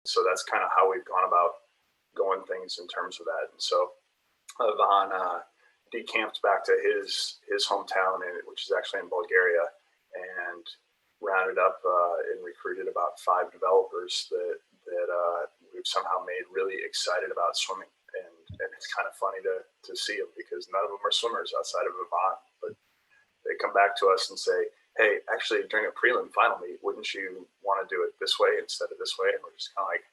so that's kind of how we've gone about going things in terms of that. And so Ivan decamped back to his hometown, which is actually in Bulgaria, and rounded up and recruited about 5 developers that we've somehow made really excited about swimming. And it's kind of funny to see them, because none of them are swimmers outside of Ivan, but they come back to us and say, hey, actually during a prelim final meet, wouldn't you want to do it this way instead of this way? And we're just kind of like,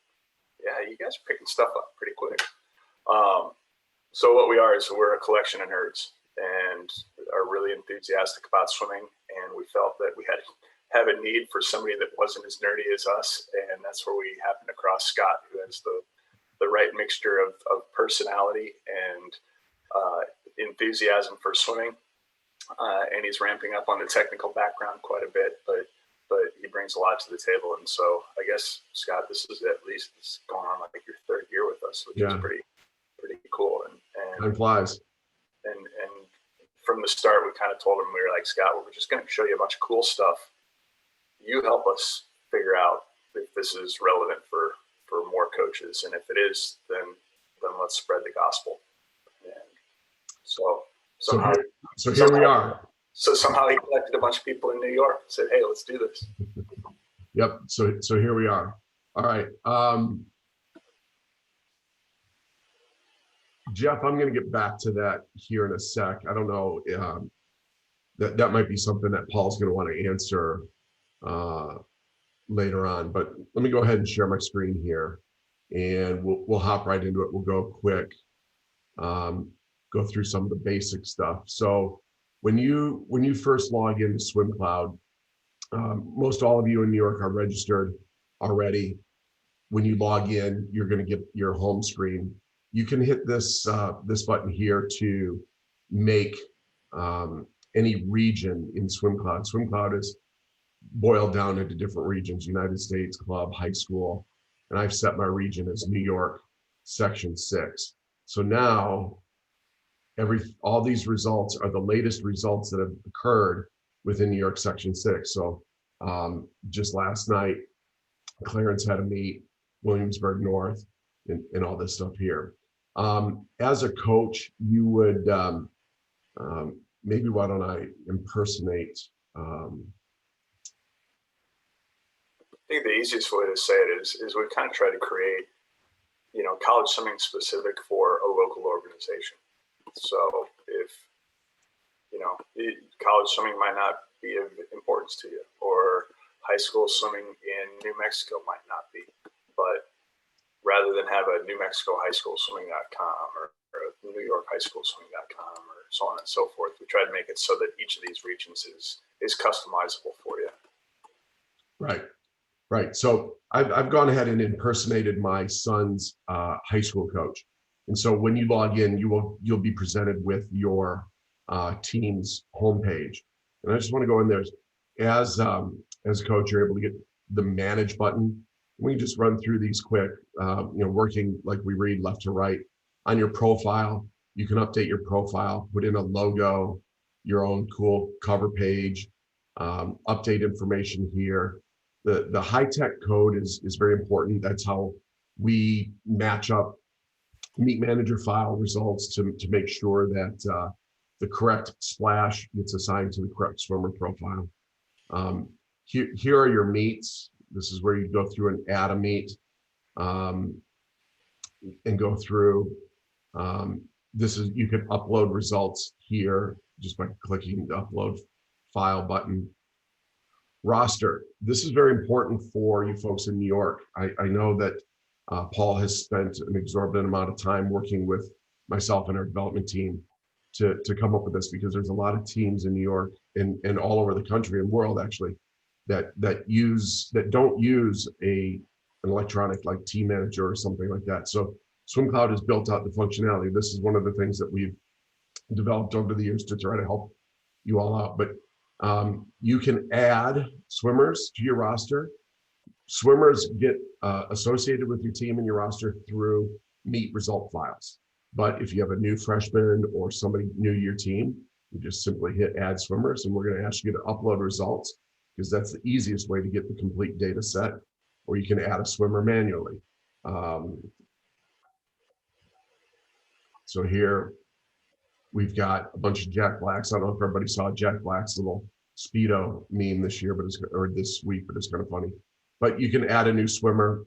yeah, you guys are picking stuff up pretty quick. So what we are is we're a collection of nerds and are really enthusiastic about swimming. And we felt that we had to have a need for somebody that wasn't as nerdy as us. And that's where we happened across Scott, who has the right mixture of personality and enthusiasm for swimming. And he's ramping up on the technical background quite a bit, but he brings a lot to the table. And so I guess, Scott, this is at least it's going on like your 3rd year with us, which is pretty cool. And time flies. And from the start, we kind of told him, we were like, Scott, we're just going to show you a bunch of cool stuff. You help us figure out if this is relevant for more coaches. And if it is, then let's spread the gospel. And so here we are. So somehow he collected a bunch of people in New York and said, hey, let's do this. Yep. So here we are. All right. Jeff, I'm going to get back to that here in a sec. I don't know. That might be something that Paul's going to want to answer later on. But let me go ahead and share my screen here, and we'll hop right into it. We'll go quick, go through some of the basic stuff. So when you first log into SwimCloud, most all of you in New York are registered already. When you log in, you're going to get your home screen. You can hit this button here to make any region in SwimCloud. SwimCloud is boiled down into different regions: United States, club, high school, and I've set my region as New York, section 6. So now all these results are the latest results that have occurred within New York section 6. So just last night, Clarence had a meet, Williamsburg North, and all this stuff here. As a coach, you would maybe, why don't I impersonate? I think the easiest way to say it is we've kind of tried to create, college swimming specific for a local organization. So if, college swimming might not be of importance to you, or high school swimming in New Mexico might not be, but rather than have a New Mexico High School Swimming.com or a New York High School Swimming.com or so on and so forth, we try to make it so that each of these regions is customizable for you. Right. So I've gone ahead and impersonated my son's high school coach. And so when you log in, you'll be presented with your team's homepage. And I just want to go in there as a coach, you're able to get the manage button. We can just run through these quick, working like we read left to right. On your profile, you can update your profile, put in a logo, your own cool cover page, update information here. The high-tech code is very important. That's how we match up Meet Manager file results to make sure that the correct splash gets assigned to the correct swimmer profile. Here are your meets. This is where you go through and add a meet and go through. You can upload results here just by clicking the upload file button. Roster. This is very important for you folks in New York. I know that Paul has spent an exorbitant amount of time working with myself and our development team to come up with this, because there's a lot of teams in New York and all over the country and world actually that don't use an electronic like Team Manager or something like that. So SwimCloud has built out the functionality. This is one of the things that we've developed over the years to try to help you all out. But you can add swimmers to your roster. Swimmers get associated with your team and your roster through meet result files. But if you have a new freshman or somebody new to your team, you just simply hit add swimmers, and we're going to ask you to upload results, because that's the easiest way to get the complete data set. or you can add a swimmer manually. So here we've got a bunch of Jack Blacks. I don't know if everybody saw Jack Black's little Speedo meme this year, or this week, but it's kind of funny. But you can add a new swimmer.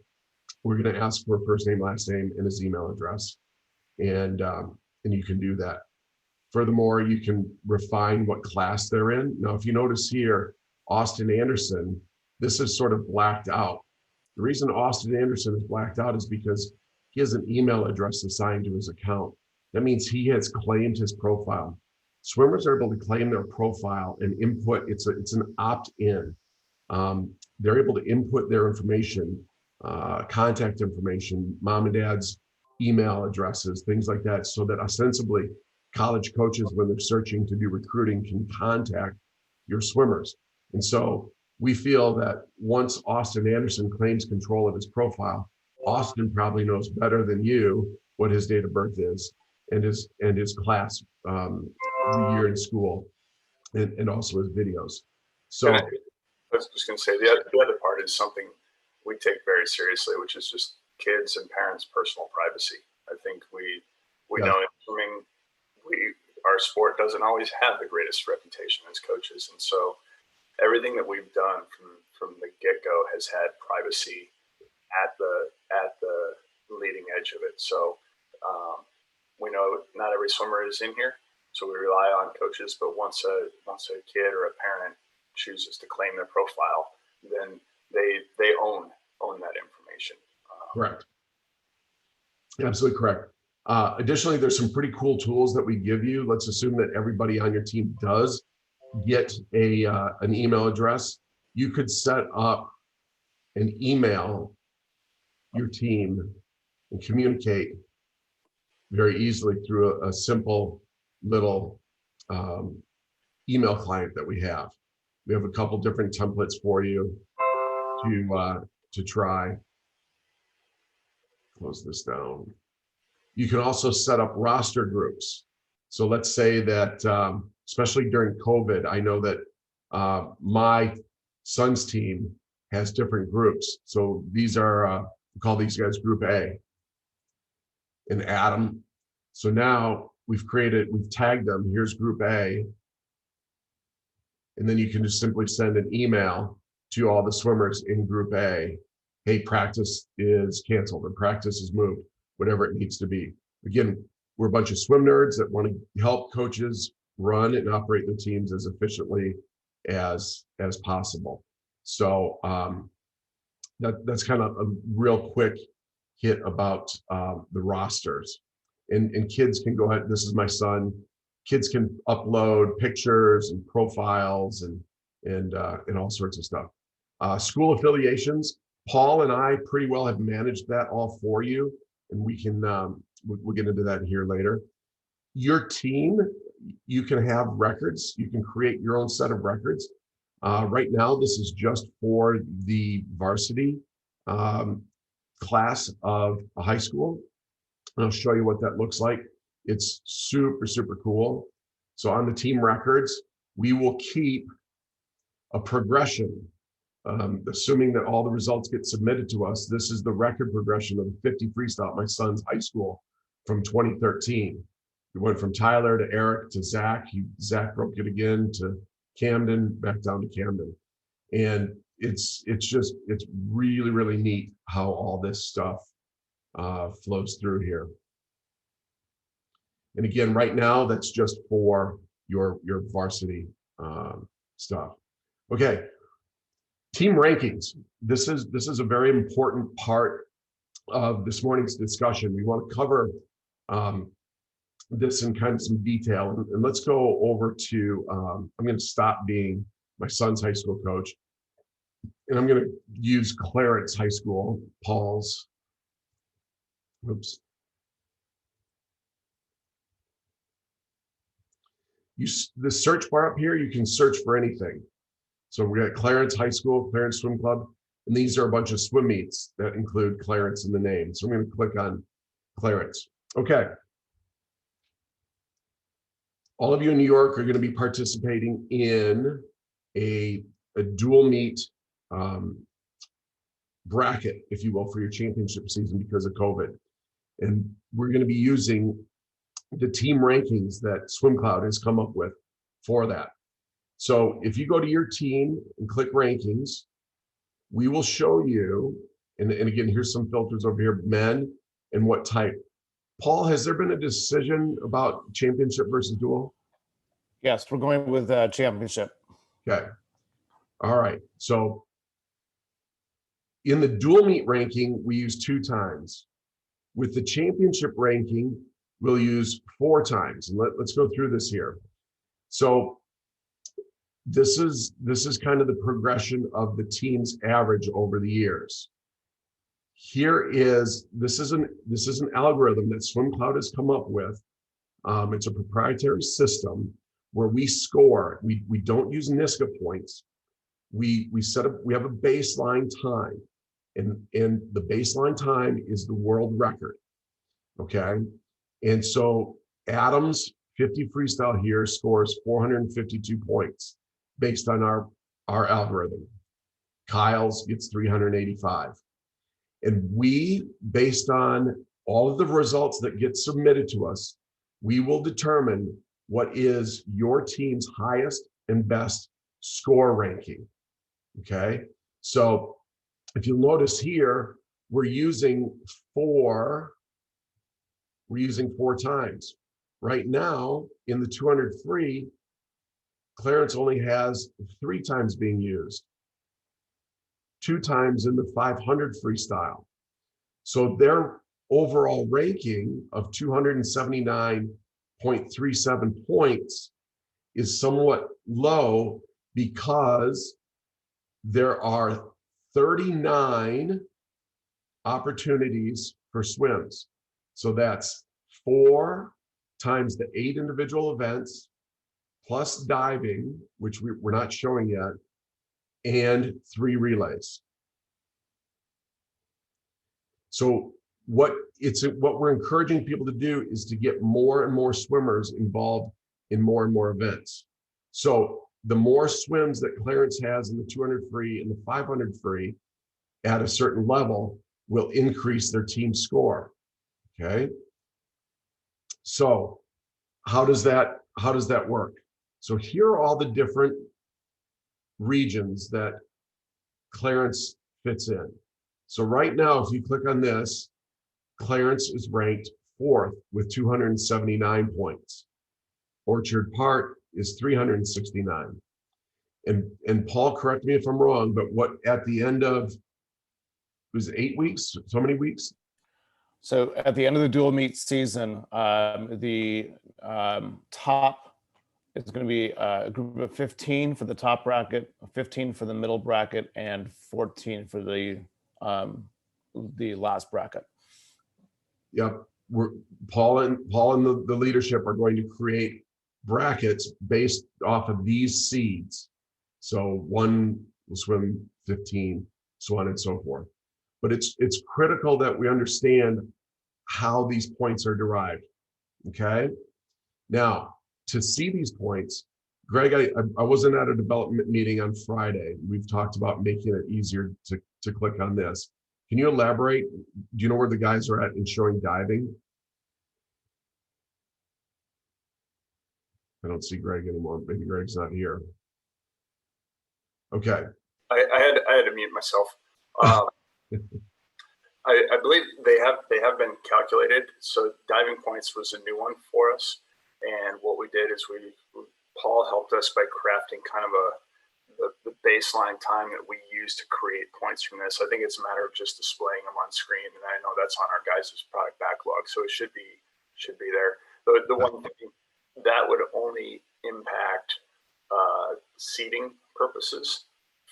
We're going to ask for a first name, last name, and his email address, and you can do that. Furthermore, you can refine what class they're in. Now, if you notice here, Austin Anderson, this is sort of blacked out. The reason Austin Anderson is blacked out is because he has an email address assigned to his account. That means he has claimed his profile. Swimmers are able to claim their profile and input. It's an opt-in. They're able to input their information, contact information, mom and dad's email addresses, things like that, so that ostensibly college coaches, when they're searching to do recruiting, can contact your swimmers. And so we feel that once Austin Anderson claims control of his profile, Austin probably knows better than you what his date of birth is and his class, the year in school, and also his videos. So I was just going to say the other part is something we take very seriously, which is just kids and parents' personal privacy. I think we know in swimming, our sport doesn't always have the greatest reputation as coaches, and so everything that we've done from the get-go has had privacy at the leading edge of it. So we know not every swimmer is in here, so we rely on coaches. But once a kid or a parent chooses to claim their profile, then they own that information. Correct. Absolutely correct. Additionally, there's some pretty cool tools that we give you. Let's assume that everybody on your team does get an email address. You could set up an email your team and communicate very easily through a simple little email client that we have. We have a couple different templates for you to try. Close this down. You can also set up roster groups. So let's say that, especially during COVID, I know that my son's team has different groups. So these are, we call these guys Group A and Adam. So now we've tagged them, here's Group A. And then you can just simply send an email to all the swimmers in Group A. Hey, practice is canceled or practice is moved, whatever it needs to be. Again, we're a bunch of swim nerds that want to help coaches run and operate their teams as efficiently as possible. So that's kind of a real quick hit about the rosters. And kids can go ahead, this is my son, kids can upload pictures and profiles and all sorts of stuff. School affiliations, Paul and I pretty well have managed that all for you, and we can we'll get into that here later. Your team, you can have records. You can create your own set of records. Right now, this is just for the varsity class of a high school. And I'll show you what that looks like. It's super, super cool. So on the team records, we will keep a progression. Assuming that all the results get submitted to us, this is the record progression of the 50 freestyle at my son's high school from 2013. We went from Tyler to Eric to Zach. Zach broke it again to Camden, back down to Camden. And it's really, really neat how all this stuff flows through here. And again, right now, that's just for your varsity stuff. Okay. Team rankings. This is a very important part of this morning's discussion. We want to cover this in kind of some detail. And let's go over to, I'm going to stop being my son's high school coach. And I'm going to use Clarence High School, Paul's. Oops. The search bar up here, you can search for anything. So we got Clarence High School, Clarence Swim Club, and these are a bunch of swim meets that include Clarence in the name. So I'm going to click on Clarence. Okay. All of you in New York are going to be participating in a dual meet bracket, if you will, for your championship season because of COVID. And we're going to be using the team rankings that SwimCloud has come up with for that. So if you go to your team and click rankings, we will show you, and again, here's some filters over here, men and what type. Paul, has there been a decision about championship versus dual? Yes, we're going with championship. Okay. All right. So in the dual meet ranking, we use 2 times. With the championship ranking, we'll use 4 times. And let's go through this here. So this is kind of the progression of the team's average over the years. This is an algorithm that SwimCloud has come up with. It's a proprietary system where we score. We don't use NISCA points. We have a baseline time, and the baseline time is the world record. Okay, and so Adam's 50 freestyle here scores 452 points based on our algorithm. Kyle's gets 385. And we, based on all of the results that get submitted to us, we will determine what is your team's highest and best score ranking. Okay, so if you'll notice here, we're using 4 times. Right now, in the 200 free, Clarence only has 3 times being used, 2 times in the 500 freestyle. So their overall ranking of 279.37 points is somewhat low because there are 39 opportunities for swims. So that's 4 times the 8 individual events, plus diving, which we're not showing yet, and 3 relays. So what we're encouraging people to do is to get more and more swimmers involved in more and more events. So the more swims that Clarence has in the 200 free and the 500 free at a certain level will increase their team score. Okay. So how does that work? So here are all the different regions that Clarence fits in. So right now, if you click on this, Clarence is ranked 4th with 279 points. Orchard Park is 369. And Paul, correct me if I'm wrong, but what at the end of, was it 8 weeks? So many weeks? So at the end of the dual meet season, the top is going to be a group of 15 for the top bracket, 15 for the middle bracket, and 14 for the last bracket. Yep. Paul and the leadership are going to create brackets based off of these seeds. So one will swim 15, so on and so forth. But it's critical that we understand how these points are derived. Okay. Now, to see these points, Greg, I wasn't at a development meeting on Friday. We've talked about making it easier to click on this. Can you elaborate? Do you know where the guys are at in showing diving? I don't see Greg anymore. Maybe Greg's not here. Okay. I had to mute myself. I believe they have been calculated. So diving points was a new one for us, and what we did is Paul helped us by crafting kind of the baseline time that we use to create points from this. I think it's a matter of just displaying them on screen, and I know that's on our guys' product backlog, so it should be there. The one thing that would only impact seating purposes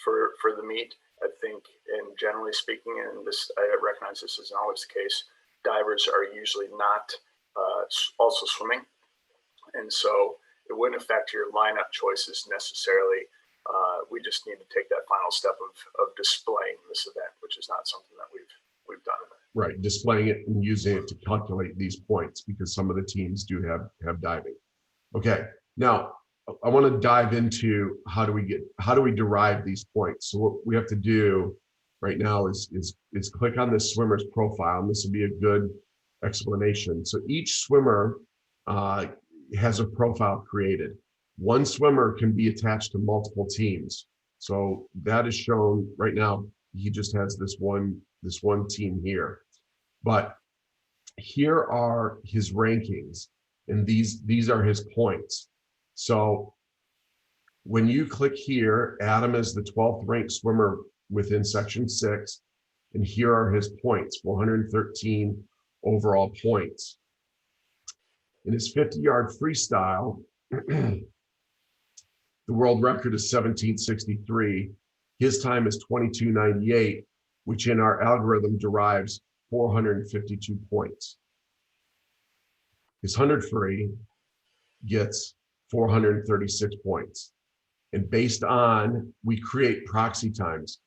for the meet. I think, and generally speaking, and this I recognize this isn't always the case, divers are usually not also swimming, and so it wouldn't affect your lineup choices necessarily. We just need to take that final step of displaying this event, which is not something that we've done. Right, displaying it and using it to calculate these points because some of the teams do have diving. Okay, now I want to dive into how do we derive these points. So what we have to do right now is click on this swimmer's profile, and this will be a good explanation. So each swimmer has a profile created. One swimmer can be attached to multiple teams. So that is shown right now. He just has this one team here, but here are his rankings, and these are his points. So when you click here, Adam is the 12th ranked swimmer within section 6, and here are his points, 413 overall points. In his 50-yard freestyle, the world record is 1763. His time is 2298, which in our algorithm derives 452 points. His 100 free gets 436 points. And based on, we create proxy times.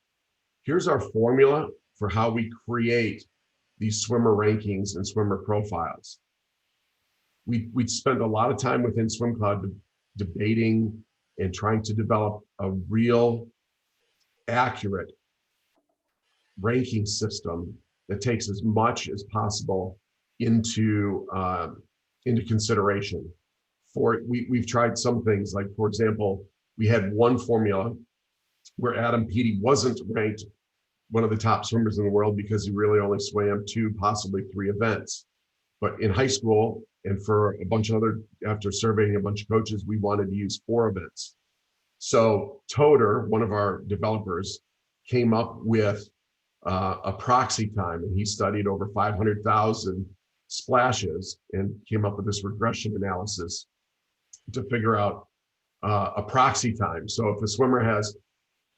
Here's our formula for how we create these swimmer rankings and swimmer profiles. We spend a lot of time within SwimCloud debating and trying to develop a real accurate ranking system that takes as much as possible into consideration. We've tried some things, like, for example, we had one formula where Adam Peaty wasn't ranked one of the top swimmers in the world because he really only swam 2, possibly 3 events. But in high school, and for a bunch of other, after surveying a bunch of coaches, we wanted to use 4 events. So Toter, one of our developers, came up with a proxy time, and he studied over 500,000 splashes and came up with this regression analysis to figure out a proxy time. So if a swimmer has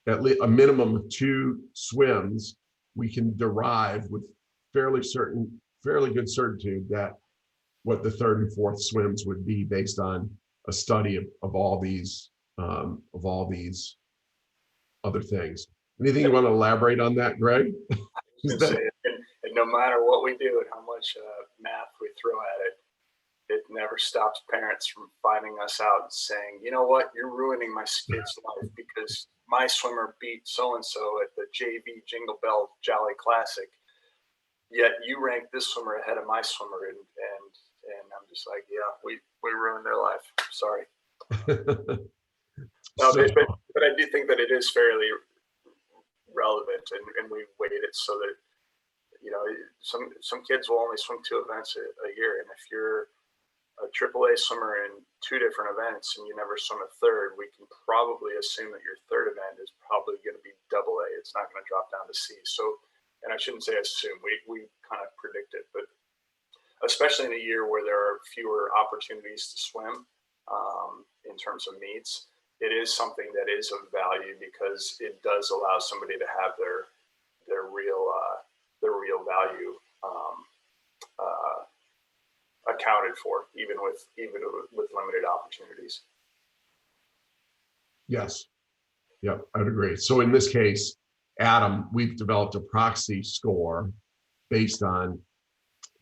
at least a minimum of 2 swims, we can derive with fairly good certainty that what the 3rd and 4th swims would be based on a study of all these other things. Anything you want to elaborate on that, Greg? And no matter what we do and how much math we throw at it, it never stops parents from finding us out and saying, you know what, you're ruining my kid's life because my swimmer beat so-and-so at the JV Jingle Bell Jolly Classic, yet you rank this swimmer ahead of my swimmer. And I'm just like, yeah, we ruined their life. Sorry. No, but I do think that it is fairly relevant, and we weight it so that, you know, some kids will only swim 2 events a year, and if you're a AAA swimmer in 2 different events and you never swim a 3rd, we can probably assume that your 3rd event is probably going to be AA. It's not going to drop down to C. So, and I shouldn't say assume, we kind of predict it, but especially in a year where there are fewer opportunities to swim in terms of meets, it is something that is of value because it does allow somebody to have their real value accounted for, even with limited opportunities. Yes. Yep, I'd agree. So in this case, Adam, we've developed a proxy score based on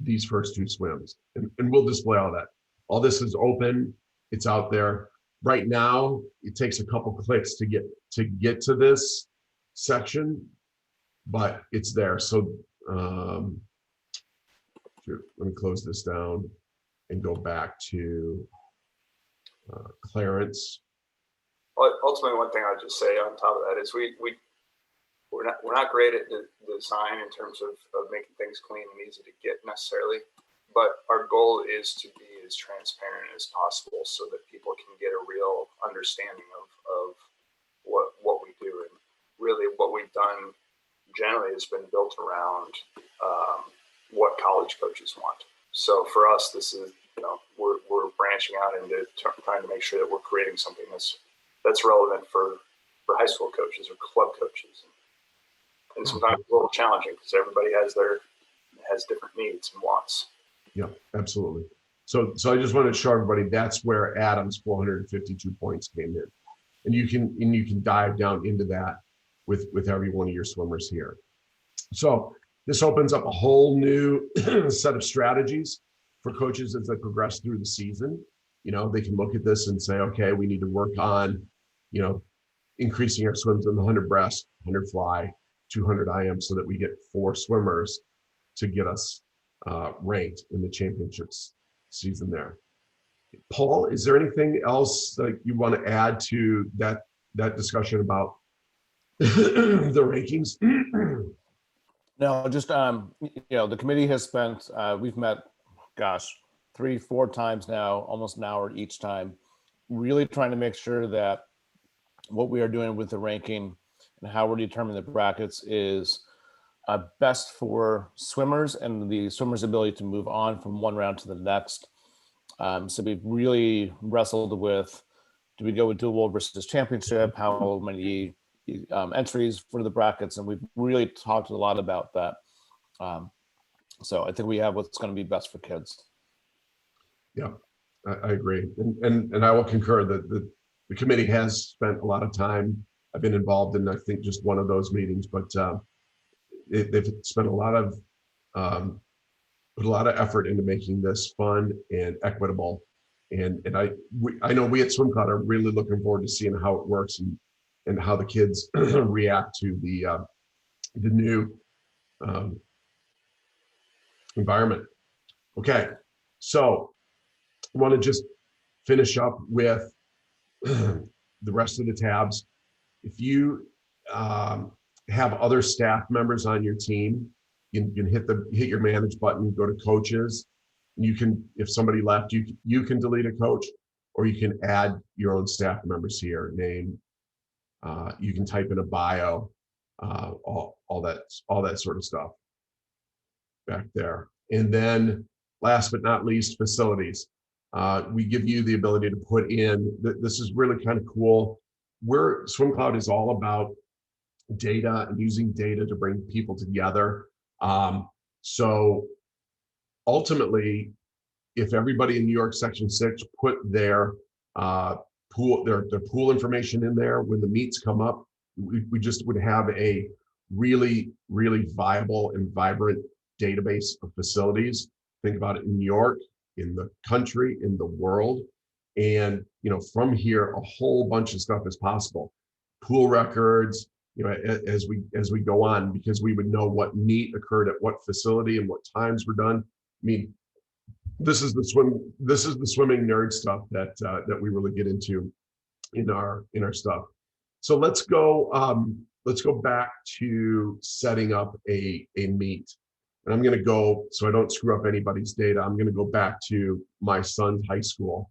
these first 2 swims, and we'll display all that. All this is open. It's out there. Right now, it takes a couple clicks to get to this section, but it's there. So let me close this down and go back to Clarence. Well, ultimately, one thing I'll just say on top of that is we're not great at design in terms of making things clean and easy to get necessarily, but our goal is to be as transparent as possible so that people can get a real understanding of what we do. And really what we've done generally has been built around what college coaches want. So for us, this is, you know, we're branching out into trying to make sure that we're creating something that's relevant for high school coaches or club coaches. And sometimes it's a little challenging because everybody has different needs and wants. Yeah, absolutely. So I just wanted to show everybody that's where Adam's 452 points came in, and you can dive down into that with every one of your swimmers here. So this opens up a whole new set of strategies for coaches as they progress through the season. You know, they can look at this and say, okay, we need to work on, you know, increasing our swims in the 100 breast, 100 fly, 200 IM so that we get 4 swimmers to get us ranked in the championships season there. Paul, is there anything else that you want to add to that discussion about the rankings? No, just the committee has spent. We've met, gosh, 3-4 times now, almost an hour each time, really trying to make sure that what we are doing with the ranking and how we're determining the brackets is best for swimmers and the swimmers' ability to move on from one round to the next. So we've really wrestled with, do we go with dual world versus championship? How many entries for the brackets? And we've really talked a lot about that. So I think we have what's going to be best for kids. Yeah, I agree. And I will concur that the committee has spent a lot of time. I've been involved in, I think, just one of those meetings, but they've spent put a lot of effort into making this fun and equitable. And I know we at SwimCloud are really looking forward to seeing how it works and how the kids react to the new environment. Okay, so I want to just finish up with the rest of the tabs. If you have other staff members on your team, you can hit your manage button, go to coaches. You can, if somebody left, you can delete a coach, or you can add your own staff members here, name. You can type in a bio, all that sort of stuff back there. And then last but not least, facilities. We give you the ability to put in, this is really kind of cool. SwimCloud is all about data and using data to bring people together. So ultimately, if everybody in New York Section 6 put their pool information in there, when the meets come up, we just would have a really, really viable and vibrant database of facilities. Think about it in New York, in the country, in the world. And, from here, a whole bunch of stuff is possible. Pool records, as we go on, because we would know what meet occurred at what facility and what times were done. I mean, this is the swimming nerd stuff that we really get into in our stuff. So let's go back to setting up a meet. And I'm going to go, so I don't screw up anybody's data, I'm going to go back to my son's high school.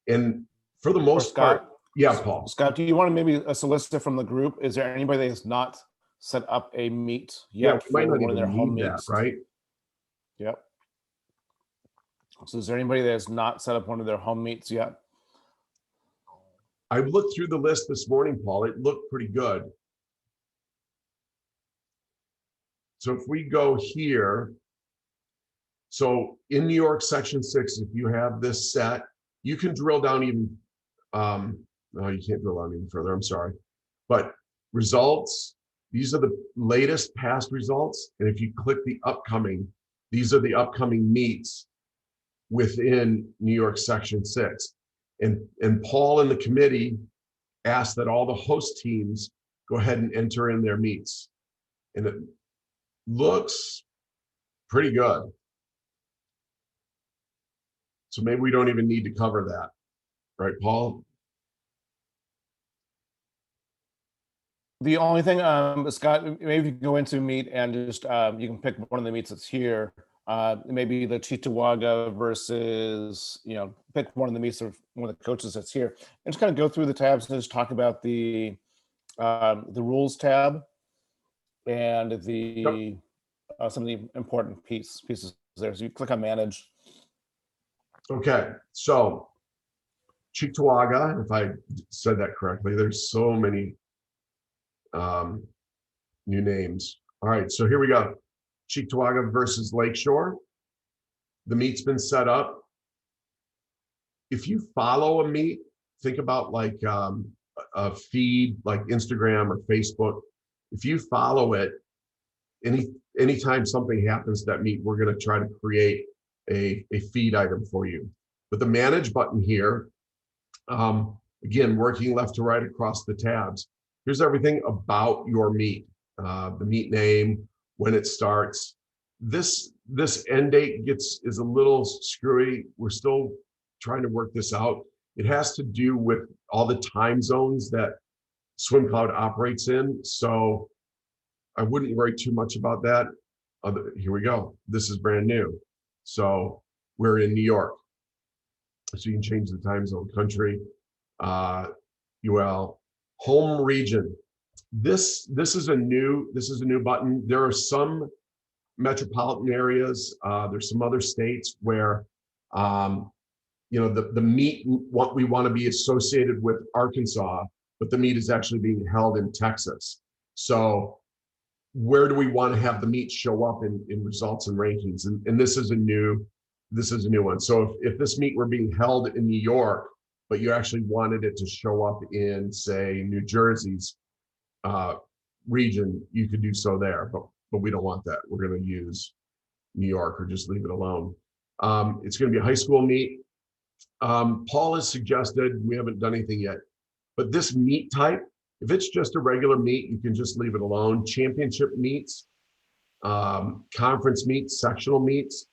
And for the most part, yeah, Paul. Scott, do you want to maybe solicit from the group? Is there anybody that has not set up a meet yet for one of their home meets? Right? Yep. So is there anybody that has not set up one of their home meets yet? I looked through the list this morning, Paul. It looked pretty good. So if we go here, so in New York Section 6, if you have this set, you can drill down even, no, you can't drill down even further, I'm sorry. But results, these are the latest past results. And if you click the upcoming, these are the upcoming meets within New York Section 6. And Paul and the committee asked that all the host teams go ahead and enter in their meets. And it looks pretty good. So maybe we don't even need to cover that. Right, Paul? The only thing, Scott, maybe you can go into meet and just, you can pick one of the meets that's here. Maybe the Cheektowaga versus, pick one of the meets of one of the coaches that's here. And just kind of go through the tabs and just talk about the rules tab and the some of the important pieces there. So you click on manage. Okay, so Cheektowaga, if I said that correctly, there's so many new names. All right, so here we go. Cheektowaga versus Lakeshore. The meet's been set up. If you follow a meet, think about like a feed like Instagram or Facebook. If you follow it, anytime something happens to that meet, we're going to try to create a feed item for you. But the manage button here, again, working left to right across the tabs, here's everything about your meet. the meet name, when it starts. This end date is a little screwy. We're still trying to work this out. It has to do with all the time zones that SwimCloud operates in. So I wouldn't worry too much about that. Here we go. This is brand new. So we're in New York. So you can change the time zone, country, UL, home region. This is a new button. There are some metropolitan areas. There's some other states where the meet, what we want to be associated with Arkansas, but the meet is actually being held in Texas. So where do we want to have the meet show up in results and rankings? And this is a new one. So if this meet were being held in New York, but you actually wanted it to show up in, say, New Jersey's region, you could do so there, but we don't want that. We're going to use New York or just leave it alone. It's going to be a high school meet. Paul has suggested, we haven't done anything yet, but this meet type, if it's just a regular meet, you can just leave it alone. Championship meets, conference meets, sectional meets.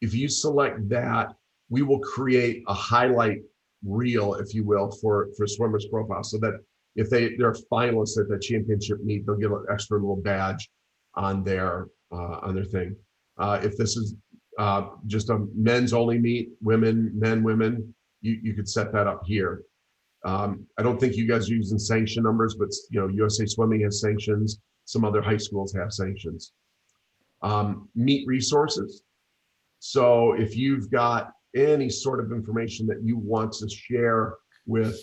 If you select that, we will create a highlight reel, if you will, for swimmers' profile, so that if they're finalists at the championship meet, they'll get an extra little badge on their thing. If this is just a men's only meet, men, women, you could set that up here. I don't think you guys are using sanction numbers, but USA Swimming has sanctions. Some other high schools have sanctions. Meet resources. So if you've got any sort of information that you want to share with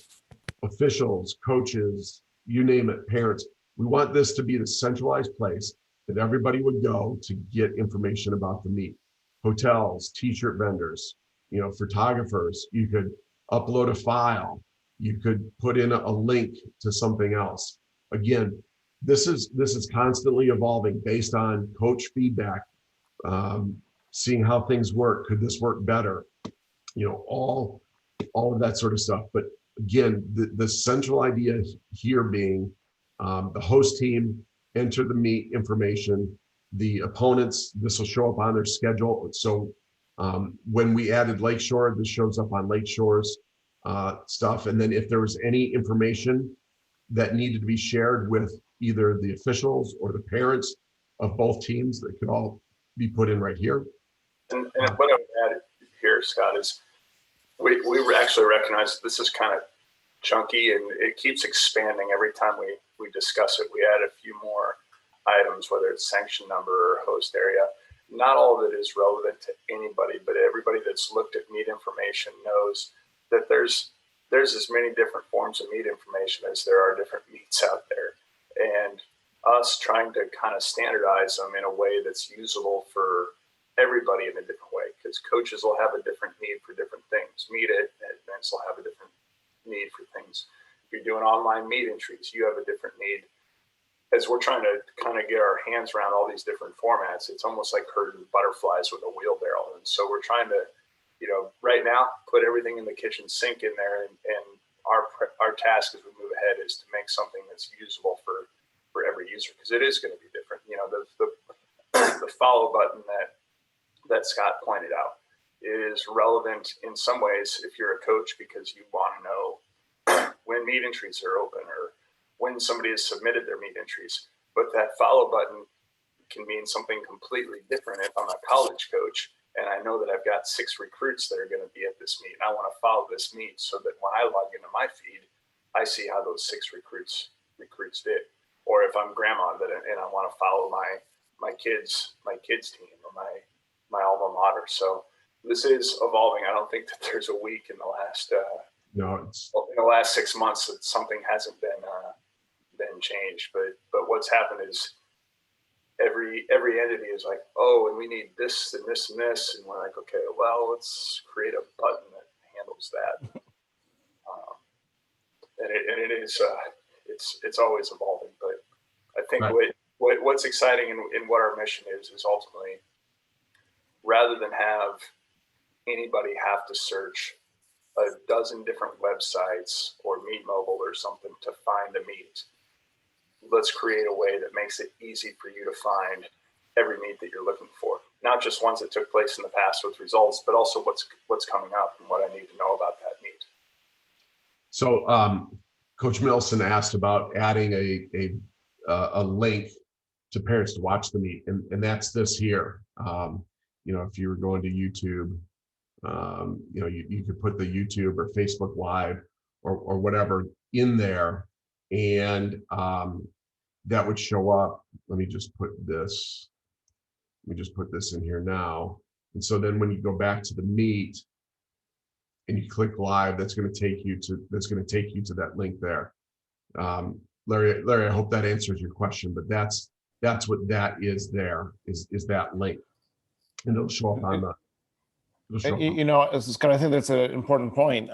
officials, coaches, you name it, parents, we want this to be the centralized place that everybody would go to get information about the meet. Hotels, t-shirt vendors, photographers, you could upload a file, you could put in a link to something else. Again, this is constantly evolving based on coach feedback, seeing how things work. Could this work better? All of that sort of stuff. But again, the central idea here being the host team enter the meet information, the opponents, this will show up on their schedule. So when we added Lakeshore, this shows up on Lakeshore's stuff. And then if there was any information that needed to be shared with either the officials or the parents of both teams, that could all be put in right here. And what I would add here, Scott, is we actually recognize this is kind of chunky and it keeps expanding every time we discuss it. We add a few more items, whether it's sanction number or host area. Not all of it is relevant to anybody, but everybody that's looked at meet information knows that there's as many different forms of meet information as there are different meets out there. And us trying to kind of standardize them in a way that's usable for everybody in a different way, because coaches will have a different need for different things. Meet events will have a different need for things. If you're doing online meet entries, you have a different need. As we're trying to kind of get our hands around all these different formats, it's almost like herding butterflies with a wheelbarrow. And so we're trying to, right now, put everything in the kitchen sink in there. And our task as we move ahead is to make something that's usable for every user, because it is going to be different. The follow button that Scott pointed out is relevant in some ways if you're a coach, because you want to know when meet entries are open or when somebody has submitted their meet entries. But that follow button can mean something completely different if I'm a college coach and I know that I've got 6 recruits that are going to be at this meet, and I want to follow this meet so that when I log into my feed, I see how those 6 recruits did. Or if I'm grandma and I want to follow my kids team or my alma mater. So this is evolving. I don't think that there's a week in the last in the last 6 months that something hasn't been changed. But what's happened is every entity is like, oh, and we need this and this and this, and we're like, okay, well, let's create a button that handles that. And it is it's always evolving. But I think what's exciting in what our mission is ultimately, rather than have anybody have to search a dozen different websites or Meet Mobile or something to find a meet, let's create a way that makes it easy for you to find every meet that you're looking for. Not just ones that took place in the past with results, but also what's coming up and what I need to know about that meet. So Coach Milson asked about adding a link to parents to watch the meet, and that's this here. If you were going to YouTube, you could put the YouTube or Facebook Live or whatever in there, and that would show up. Let me just put this in here now. And so then when you go back to the meet and you click live, that's going to take you to that link there. Larry, I hope that answers your question, but that's what that is there, is that link. And it'll show up on the Scott, I think that's an important point.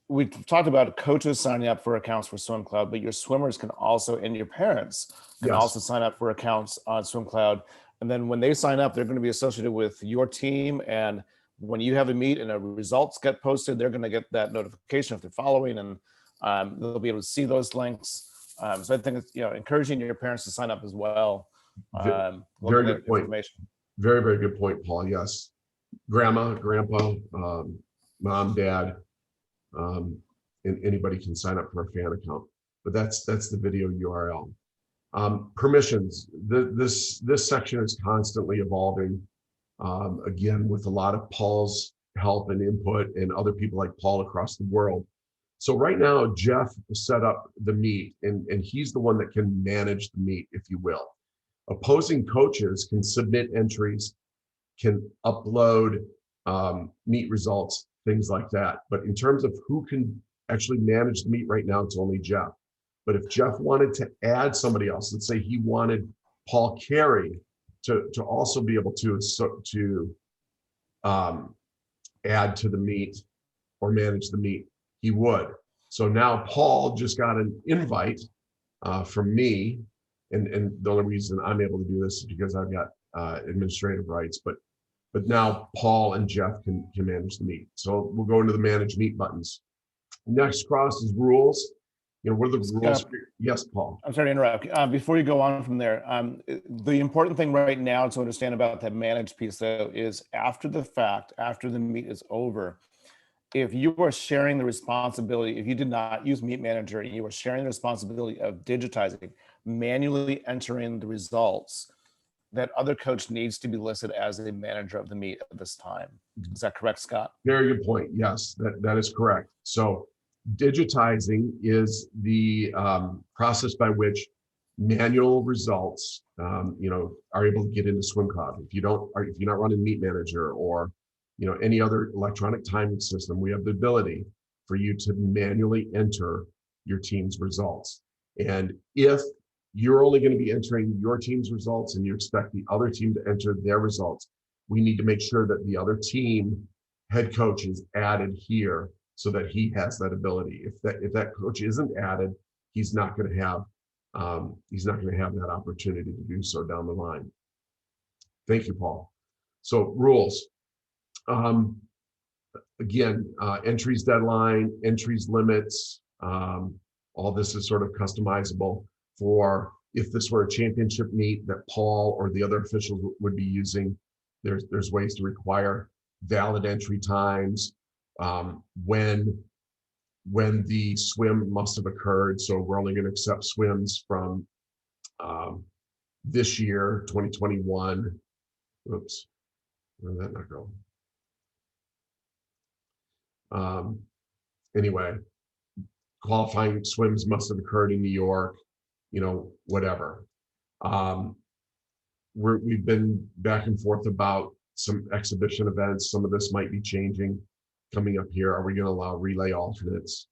We talked about coaches signing up for accounts for SwimCloud, but your swimmers can also, and your parents can also sign up for accounts on SwimCloud. And then when they sign up, they're going to be associated with your team. And when you have a meet and the results get posted, they're going to get that notification if they're following, and they'll be able to see those links. So I think it's, encouraging your parents to sign up as well. Very good point. Very, very good point, Paul. Yes. Grandma, grandpa, mom, dad, and anybody can sign up for a fan account, but that's the video URL. Permissions. This section is constantly evolving. Again, with a lot of Paul's help and input and other people like Paul across the world. So right now, Jeff set up the meet, and he's the one that can manage the meet, if you will. Opposing coaches can submit entries, can upload meet results, things like that. But in terms of who can actually manage the meet right now, it's only Jeff. But if Jeff wanted to add somebody else, let's say he wanted Paul Carey to also be able to add to the meet or manage the meet, he would. So now Paul just got an invite from me, and the only reason I'm able to do this is because I've got administrative rights, but now Paul and Jeff can manage the meet. So we'll go into the manage meet buttons. Next cross is rules. What are the rules? Yes, Paul. I'm sorry to interrupt. Before you go on from there, the important thing right now to understand about that manage piece, though, is after the fact, after the meet is over, if you are sharing the responsibility, if you did not use Meet Manager, and you are sharing the responsibility of digitizing, manually entering the results, that other coach needs to be listed as a manager of the meet at this time. Is that correct, Scott? Very good point. Yes, that is correct. So digitizing is the process by which manual results, are able to get into SwimCloud. If you're not running Meet Manager or any other electronic timing system, we have the ability for you to manually enter your team's results. And if you're only going to be entering your team's results and you expect the other team to enter their results, we need to make sure that the other team head coach is added here so that he has that ability. If that coach isn't added, he's not going to have that opportunity to do so down the line. Thank you, Paul. So rules. Again, entries deadline, entries limits, all this is sort of customizable for if this were a championship meet that Paul or the other officials would be using. There's ways to require valid entry times, when the swim must have occurred. So we're only going to accept swims from this year, 2021. Oops, where did that not go? Anyway, qualifying swims must have occurred in New York, whatever. We've been back and forth about some exhibition events. Some of this might be changing coming up here. Are we going to allow relay alternates?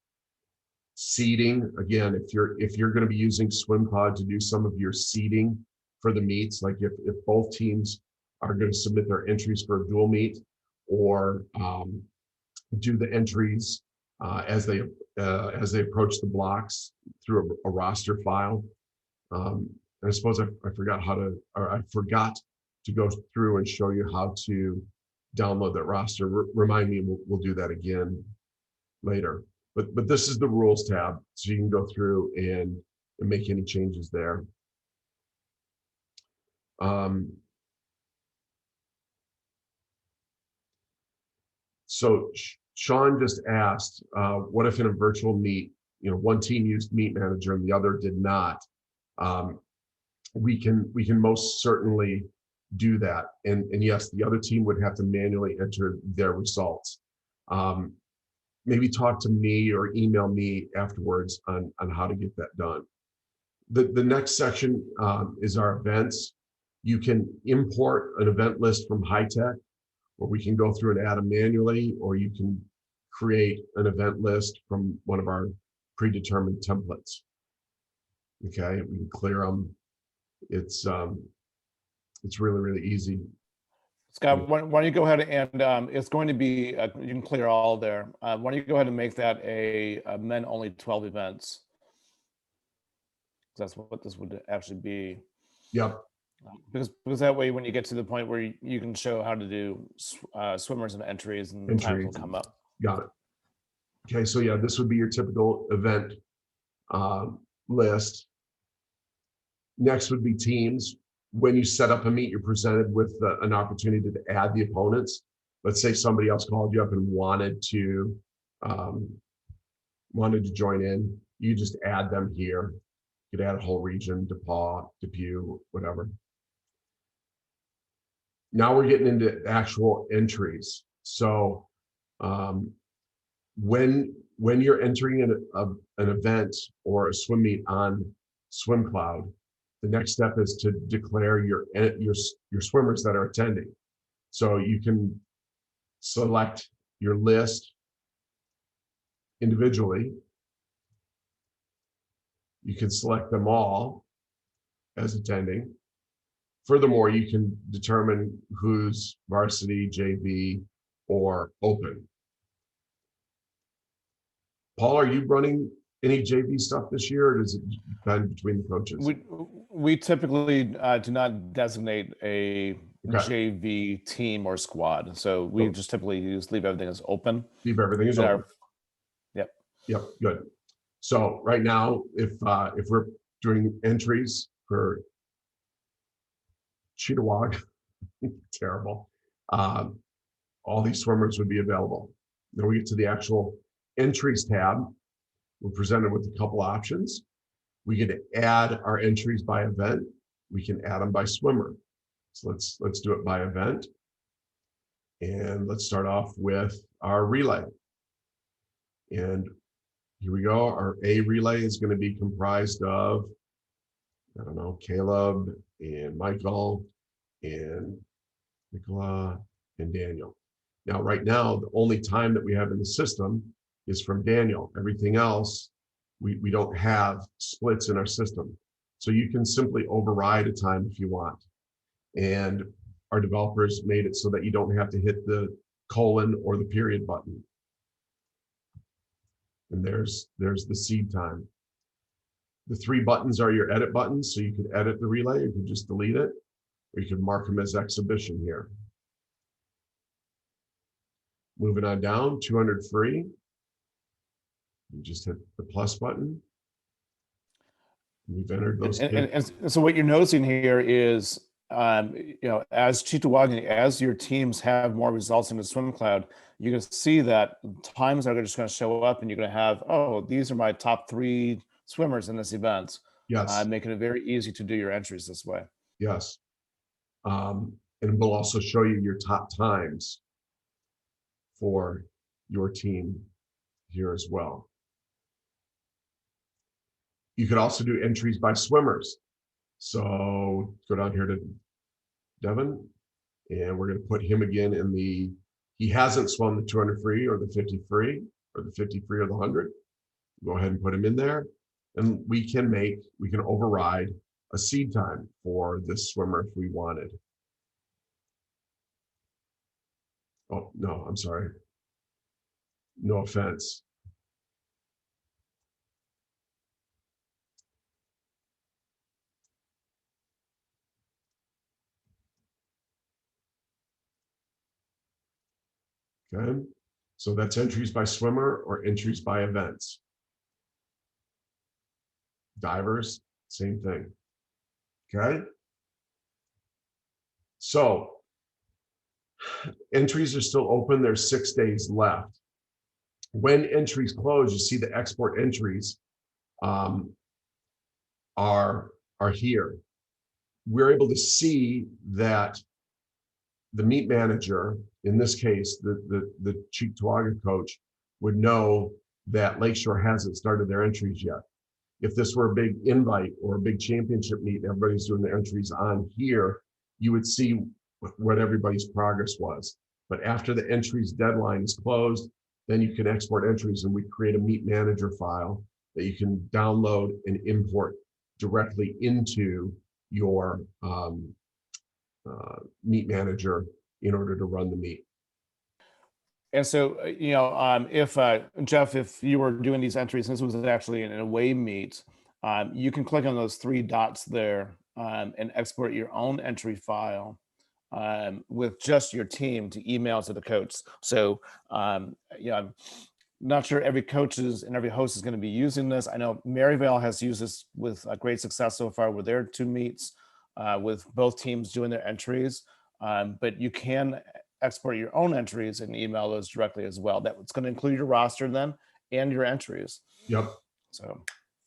Seeding, again, if you're going to be using SwimCloud to do some of your seeding for the meets, like if both teams are going to submit their entries for a dual meet, or do the entries as they approach the blocks through a roster file. I suppose I forgot to go through and show you how to download that roster. Remind me, we'll do that again later. But this is the rules tab, so you can go through and and make any changes there. So Sean just asked, what if in a virtual meet, one team used Meet Manager and the other did not? We can most certainly do that. And yes, the other team would have to manually enter their results. Maybe talk to me or email me afterwards on how to get that done. The next section is our events. You can import an event list from HiTech, or we can go through and add them manually, or you can create an event list from one of our predetermined templates. Okay, we can clear them. It's really, really easy. Scott, why don't you go ahead and it's going to be, you can clear all there. Why don't you go ahead and make that a men only 12 events? That's what this would actually be. Yep. Because that way, when you get to the point where you can show how to do swimmers and entries, and times will come up. Got it. Okay, so yeah, this would be your typical event list. Next would be teams. When you set up a meet, you're presented with an opportunity to add the opponents. Let's say somebody else called you up and wanted to join in. You just add them here. You could add a whole region, DePaul, Depew, whatever. Now we're getting into actual entries. So when you're entering an event or a swim meet on SwimCloud, the next step is to declare your swimmers that are attending. So you can select your list individually. You can select them all as attending. Furthermore, you can determine who's varsity, JV, or open. Paul, are you running any JV stuff this year, or does it depend between the coaches? We typically do not designate a JV team or squad, so we just typically leave everything as open. Leave everything as open. Yep. Good. So right now, if we're doing entries for Cheetah, terrible, all these swimmers would be available. Then we get to the actual entries tab. We're presented with a couple options. We can add our entries by event. We can add them by swimmer. So let's do it by event. And let's start off with our relay. And here we go. Our A relay is going to be comprised of, I don't know, Caleb and Michael and Nicola and Daniel. Now, right now, the only time that we have in the system is from Daniel. Everything else, we don't have splits in our system. So you can simply override a time if you want. And our developers made it so that you don't have to hit the colon or the period button. And there's the seed time. The three buttons are your edit buttons, so you can edit the relay, you can just delete it, or you can mark them as exhibition here. Moving on down, 200 free. You just hit the plus button. We've entered those. And so what you're noticing here is, as Cheetah, as your teams have more results in the SwimCloud, you can see that times are just going to show up, and you're going to have, oh, these are my top 3 swimmers in this event. Yes. Making it very easy to do your entries this way. Yes. And we'll also show you your top times for your team here as well. You could also do entries by swimmers. So go down here to Devin, and we're going to put him again in the, he hasn't swum the 200 free or the 50 free or the 50 free or the 100. Go ahead and put him in there. And we can override a seed time for this swimmer if we wanted. Oh, no, I'm sorry. No offense. Okay, so that's entries by swimmer or entries by events. Divers, same thing. Okay. So entries are still open. There's 6 days left. When entries close, you see the export entries are here. We're able to see that the meet manager, in this case, the Cheektowaga coach, would know that Lakeshore hasn't started their entries yet. If this were a big invite or a big championship meet and everybody's doing their entries on here, you would see what everybody's progress was. But after the entries deadline is closed, then you can export entries, and we create a meet manager file that you can download and import directly into your meet manager in order to run the meet. And so, if Jeff, if you were doing these entries, this was actually an away meet, you can click on those 3 dots there and export your own entry file with just your team to email to the coach. So, I'm not sure every coach and every host is going to be using this. I know Maryvale has used this with great success so far with their 2 meets, with both teams doing their entries. But you can export your own entries and email those directly as well. That's going to include your roster then and your entries. Yep. So.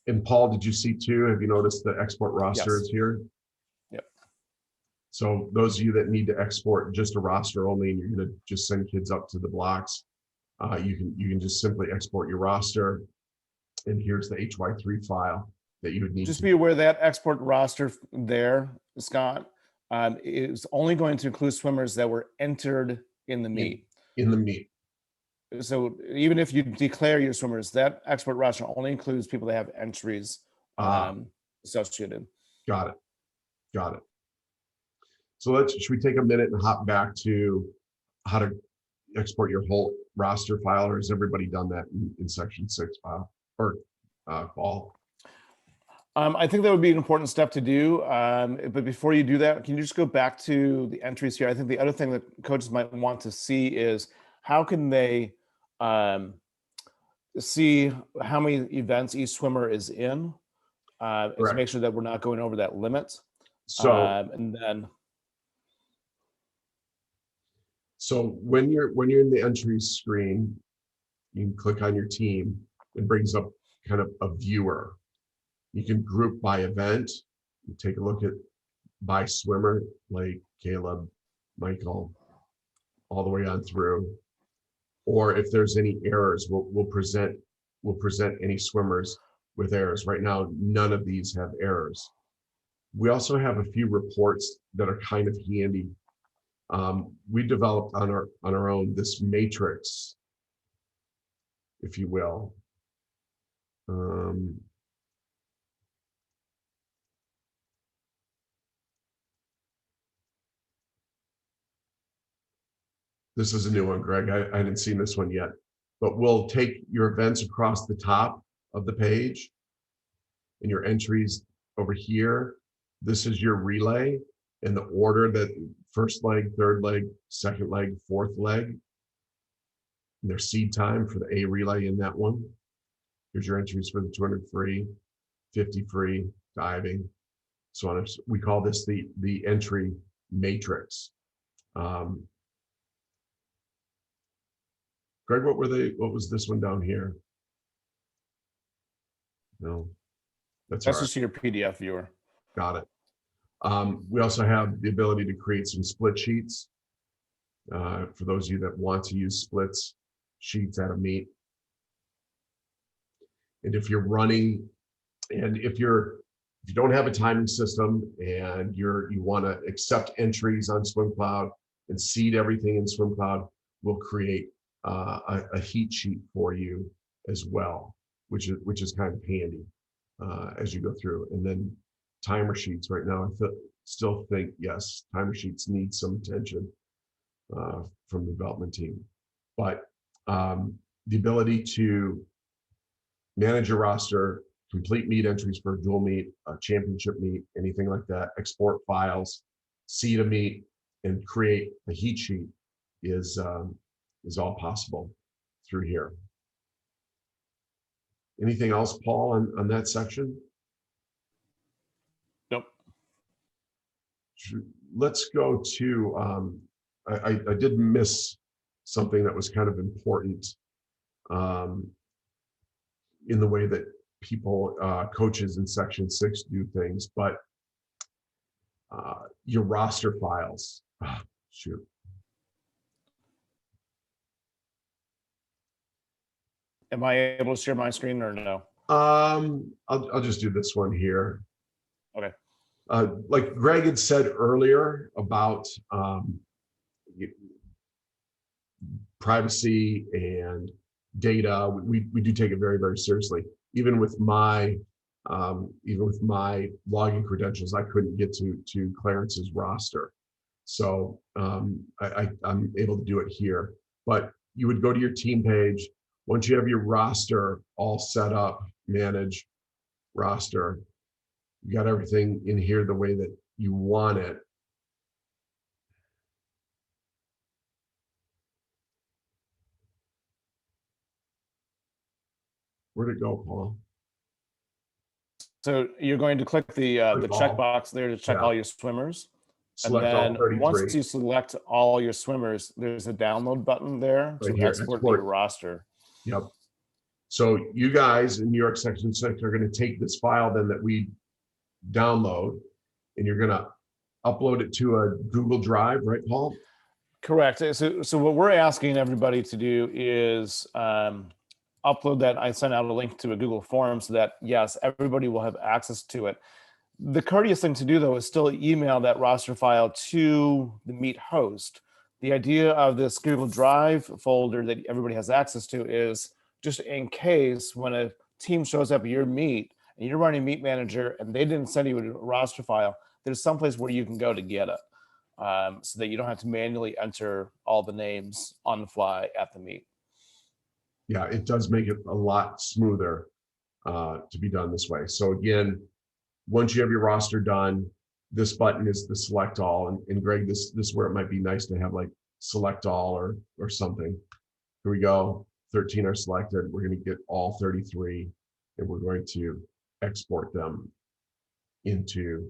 And Paul, did you see too? Have you noticed the export roster is here? Yep. So those of you that need to export just a roster only, and you're going to just send kids up to the blocks, you can just simply export your roster, and here's the HY3 file that you would need. Just be aware that export roster there, Scott, is only going to include swimmers that were entered in the meet. In the meet. So even if you declare your swimmers, that export roster only includes people that have entries associated. Got it. So should we take a minute and hop back to how to export your whole roster file, or has everybody done that in section 6 file or Paul? I think that would be an important step to do. But before you do that, can you just go back to the entries here? I think the other thing that coaches might want to see is how can they see how many events each swimmer is in, and to make sure that we're not going over that limit. So, and then. So when you're in the entries screen, you can click on your team. It brings up kind of a viewer. You can group by event. You take a look at by swimmer, like Caleb, Michael, all the way on through. Or if there's any errors, we'll present any swimmers with errors. Right now, none of these have errors. We also have a few reports that are kind of handy. We developed on our own this matrix, if you will. This is a new one, Greg. I hadn't seen this one yet, but we'll take your events across the top of the page and your entries over here. This is your relay in the order that first leg, third leg, second leg, fourth leg. And there's seed time for the A relay in that one. Here's your entries for the 200 free, 50 free, diving, so on. We call this the entry matrix. Greg, what was this one down here? No, that's just your PDF viewer. Got it. We also have the ability to create some split sheets for those of you that want to use splits sheets at a meet. And if you're running, and if you don't have a timing system and you want to accept entries on SwimCloud and seed everything in SwimCloud, we'll create a heat sheet for you as well, which is kind of handy as you go through. And then timer sheets. Right now, I still think, yes, timer sheets need some attention from the development team. But the ability to manage your roster, complete meet entries for a dual meet, a championship meet, anything like that, export files, seed a meet, and create a heat sheet is all possible through here. Anything else, Paul, on that section? let's go to, I did miss something that was kind of important in the way that people, coaches in Section 6 do things, but your roster files. Oh, shoot. Am I able to share my screen or no? I'll just do this one here. Okay. Like Greg had said earlier about privacy and data, we do take it very, very seriously. Even with my login credentials, I couldn't get to Clarence's roster. So I'm able to do it here. But you would go to your team page. Once you have your roster all set up, manage roster, you got everything in here the way that you want it. Where'd it go, Paul? So you're going to click the checkbox there to check all your swimmers. Select and then all 33. once you select all your swimmers, there's a download button there Right to here, export export. your roster. Yep. So you guys in New York Section 6 are going to take this file then that we download, and you're going to upload it to a Google Drive, right, Paul? Correct. So what we're asking everybody to do is upload that. I sent out a link to a Google form so that, yes, everybody will have access to it. The courteous thing to do, though, is still email that roster file to the Meet host. The idea of this Google Drive folder that everybody has access to is just in case when a team shows up at your Meet and you're running Meet Manager and they didn't send you a roster file, there's someplace where you can go to get it, so that you don't have to manually enter all the names on the fly at the Meet. Yeah, it does make it a lot smoother to be done this way. So again, once you have your roster done, this button is the select all. And Greg, this is where it might be nice to have like select all or something. Here we go. 13 are selected. We're going to get all 33, and we're going to export them into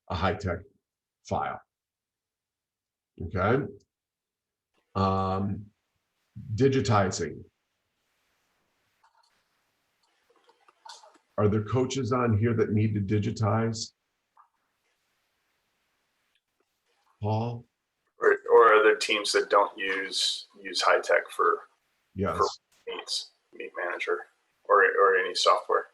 a high-tech file. Okay. Digitizing. Are there coaches on here that need to digitize? Paul? Or are there teams that don't use high tech for Meet Manager or any software?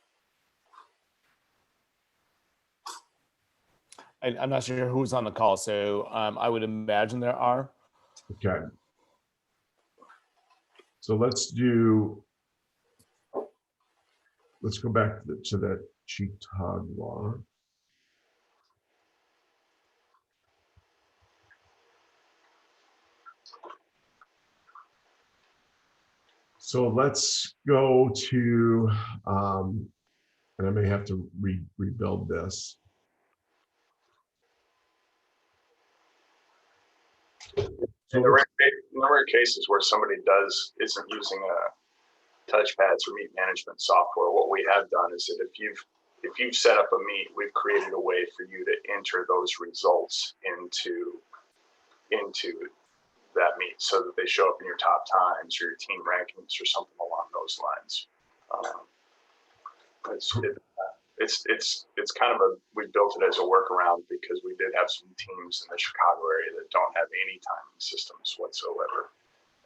I'm not sure who's on the call, so I would imagine there are. Okay. So let's go back to that cheat Hog War. So let's go to, and I may have to rebuild this. In the rare cases where somebody isn't using touchpads or Meet management software, what we have done is that if you've set up a Meet, we've created a way for you to enter those results into that Meet so that they show up in your top times or your team rankings or something along those lines. It's kind of we built it as a workaround because we did have some teams in the Chicago area that don't have any timing systems whatsoever.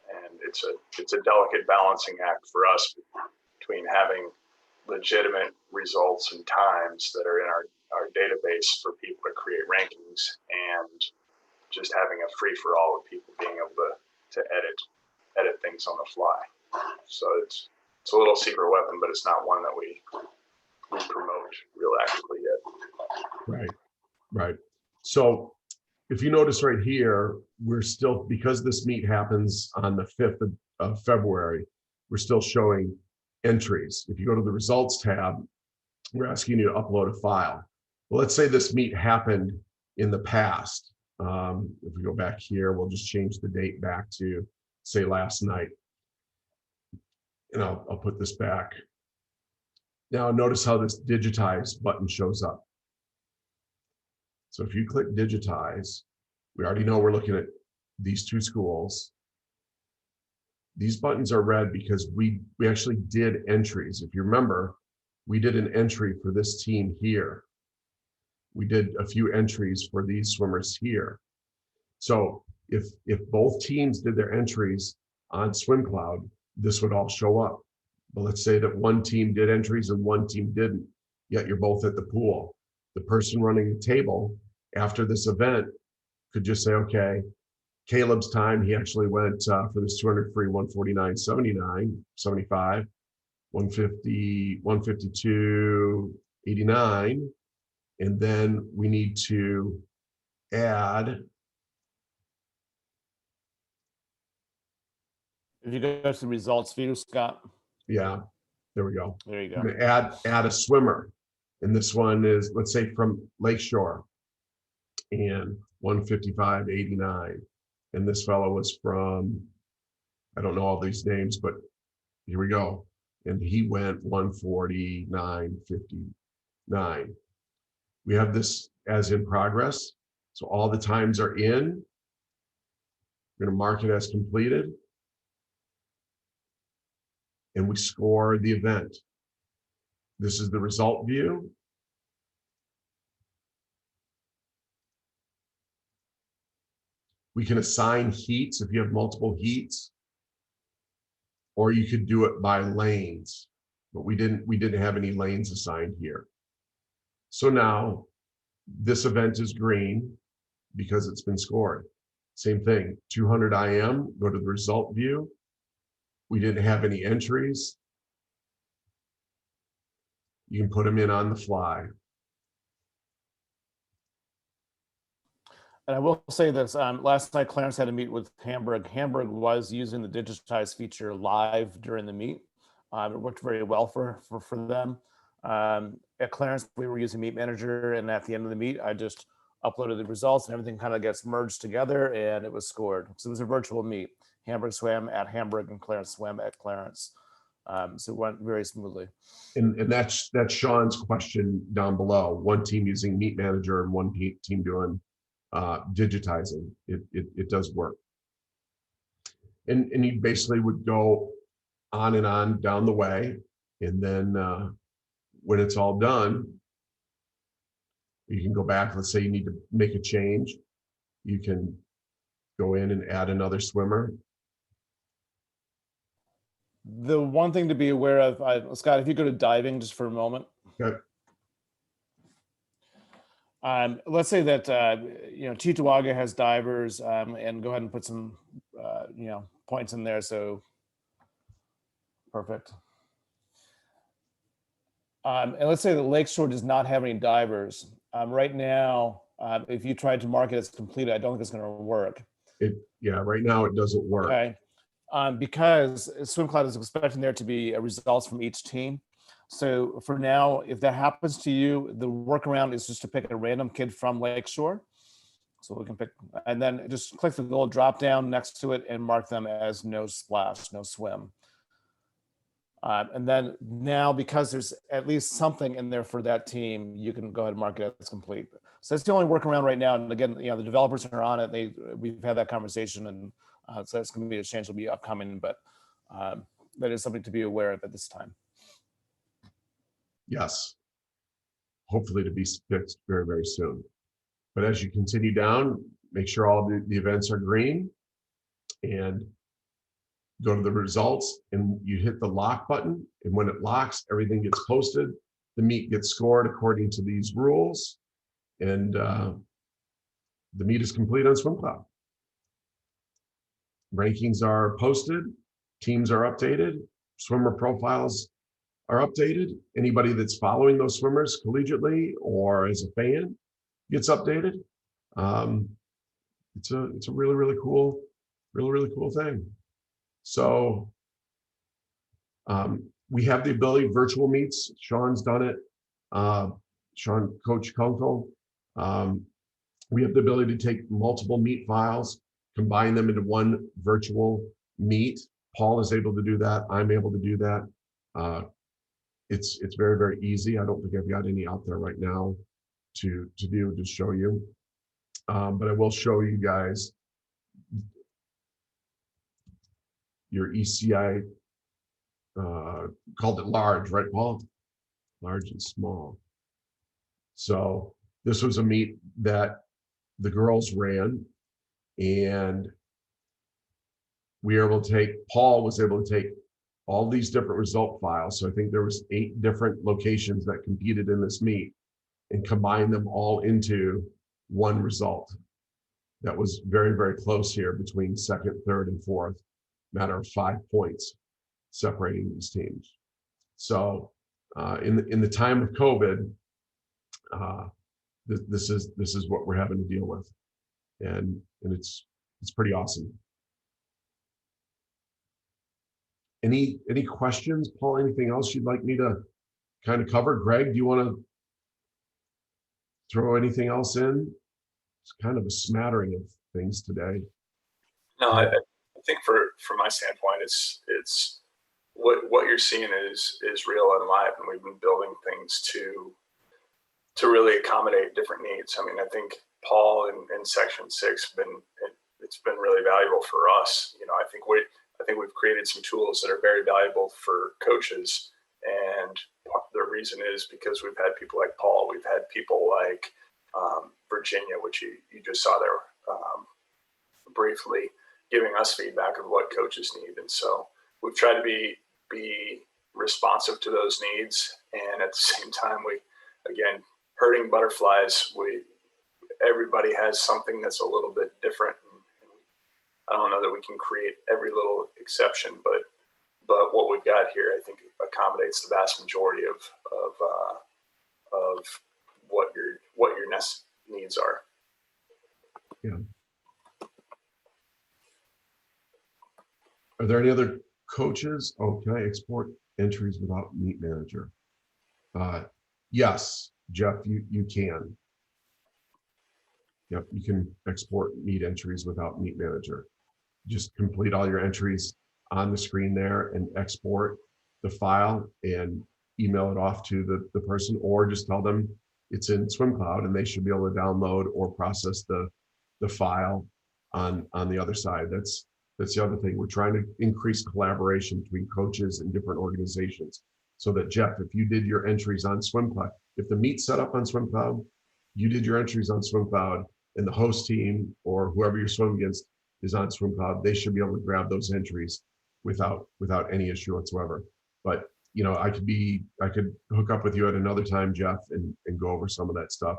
And it's a delicate balancing act for us between having legitimate results and times that are in our database for people to create rankings and just having a free-for-all of people being able to edit things on the fly. So it's a little secret weapon, but it's not one that we promote real actively yet. Right. So if you notice right here, we're still, because this Meet happens on the 5th of February, we're still showing entries. If you go to the results tab, we're asking you to upload a file. Well, let's say this Meet happened in the past. If we go back here, we'll just change the date back to, say, last night. And I'll put this back. Now notice how this digitize button shows up. So if you click digitize, we already know we're looking at these two schools. These buttons are red because we actually did entries. If you remember, we did an entry for this team here. We did a few entries for these swimmers here. So if both teams did their entries on SwimCloud, this would all show up. But let's say that one team did entries and one team didn't, yet you're both at the pool. The person running the table after this event could just say, okay, Caleb's time, he actually went for this 200 free 149.79, 75, 150, 152.89. And then we need to add. If you go to the results view, Scott. Yeah, there we go. There you I'm go. gonna add a swimmer. And this one is, let's say, from Lakeshore, and 155.89. And this fellow was from, I don't know all these names, but here we go. And he went 149.59. We have this as in progress. So all the times are in. We're going to mark it as completed. And we score the event. This is the result view. We can assign heats if you have multiple heats, or you could do it by lanes, but we didn't have any lanes assigned here. So now this event is green because it's been scored. Same thing, 200 IM, go to the result view. We didn't have any entries. You can put them in on the fly. And I will say this, last night Clarence had to meet with Hamburg. Hamburg was using the digitize feature live during the meet. It worked very well for them. At Clarence, we were using Meet Manager, and at the end of the meet, I just uploaded the results and everything kind of gets merged together and it was scored. So it was a virtual meet. Hamburg swam at Hamburg and Clarence swam at Clarence. So it went very smoothly. And that's Sean's question down below. One team using Meet Manager and one team doing digitizing. It does work. And you basically would go on and on down the way. And then when it's all done, you can go back. Let's say you need to make a change. You can go in and add another swimmer. The one thing to be aware of, Scott, if you go to diving just for a moment. Okay. Let's say that Cheektowaga has divers, and go ahead and put some points in there. So perfect. And let's say that Lakeshore does not have any divers. Right now, if you tried to mark it as completed, I don't think it's going to work. Right now it doesn't work. Okay. Because SwimCloud is expecting there to be results from each team. So for now, if that happens to you, the workaround is just to pick a random kid from Lakeshore. So we can pick, and then just click the little drop down next to it and mark them as no splash, no swim. And then now, because there's at least something in there for that team, you can go ahead and mark it as complete. So that's the only workaround right now. And again, the developers are on it. We've had that conversation, and so that's going to be a change will be upcoming, but that is something to be aware of at this time. Yes, hopefully to be fixed very, very soon. But as you continue down, make sure all of the events are green and go to the results and you hit the lock button. And when it locks, everything gets posted. The meet gets scored according to these rules. And the meet is complete on SwimCloud. Rankings are posted, teams are updated, swimmer profiles are updated. Anybody that's following those swimmers collegiately or as a fan gets updated. It's a really, really cool thing. So we have the ability, virtual meets. Sean's done it. Sean, Coach Kunkel. We have the ability to take multiple meet files, combine them into one virtual meet. Paul is able to do that. I'm able to do that. It's very, very easy. I don't think I've got any out there right now to do to show you. But I will show you guys your ECI, called it large, right, Paul? Large and small. So this was a meet that the girls ran, and Paul was able to take all these different result files. So I think there was 8 different locations that competed in this meet, and combine them all into one result. That was very, very close here between second, third, and fourth. Matter of 5 points separating these teams. So in the time of COVID, this is what we're having to deal with, and it's pretty awesome. Any questions, Paul? Anything else you'd like me to kind of cover? Greg, do you want to throw anything else in? It's kind of a smattering of things today. No, I think from my standpoint, it's what you're seeing is real and live, and we've been building things to really accommodate different needs. I mean, I think Paul in Section 6 it's been really valuable for us. You know, I think we've created some tools that are very valuable for coaches, and the reason is because we've had people like Paul, we've had people like Virginia, which you just saw there briefly, giving us feedback of what coaches need. And so we've tried to be responsive to those needs, and at the same time, again, herding butterflies, everybody has something that's a little bit different. And I don't know that we can create every little exception, but what we've got here, I think, accommodates the vast majority of what your needs are. Yeah. Are there any other coaches? Oh, can I export entries without Meet Manager? Yes, Jeff, you can. Yep, you can export Meet entries without Meet Manager. Just complete all your entries on the screen there and export the file and email it off to the person, or just tell them it's in SwimCloud and they should be able to download or process the file on the other side. That's the other thing. We're trying to increase collaboration between coaches and different organizations, so that, Jeff, if you did your entries on SwimCloud, if the meet's set up on SwimCloud, you did your entries on SwimCloud, and the host team or whoever you're swimming against is on SwimCloud, they should be able to grab those entries without any issue whatsoever. But you know, I could hook up with you at another time, Jeff, and go over some of that stuff.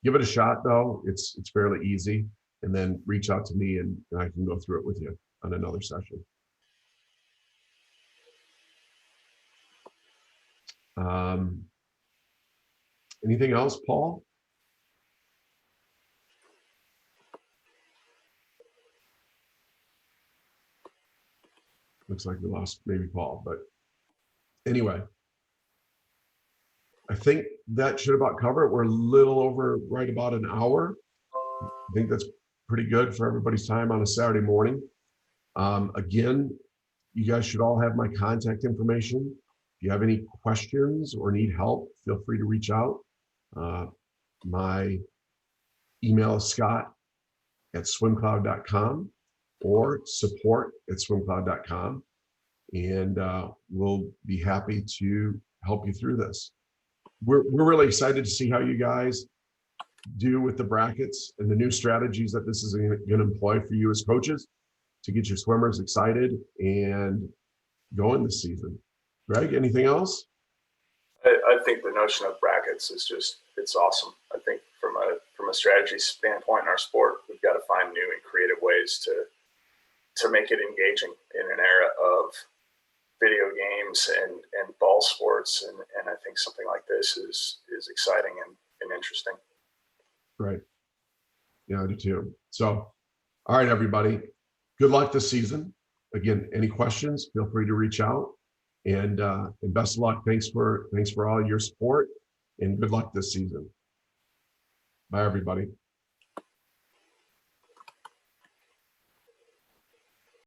Give it a shot though. It's fairly easy, and then reach out to me and I can go through it with you on another session. Anything else, Paul? Looks like we lost maybe Paul, but anyway, I think that should about cover it. We're a little over right about an hour. I think that's pretty good for everybody's time on a Saturday morning. Again, you guys should all have my contact information. If you have any questions or need help, feel free to reach out. My email is scott@swimcloud.com or support@swimcloud.com, and we'll be happy to help you through this. We're really excited to see how you guys do with the brackets and the new strategies that this is going to employ for you as coaches to get your swimmers excited and going this season. Greg, anything else? I think the notion of brackets is it's awesome. I think from a strategy standpoint in our sport, we've got to find new and creative ways to make it engaging in an era of video games and ball sports, and I think something like this is exciting and interesting. Right. Yeah, I do too. So, all right, everybody, good luck this season. Again, any questions, feel free to reach out, and best of luck. Thanks for all your support, and good luck this season. Bye, everybody.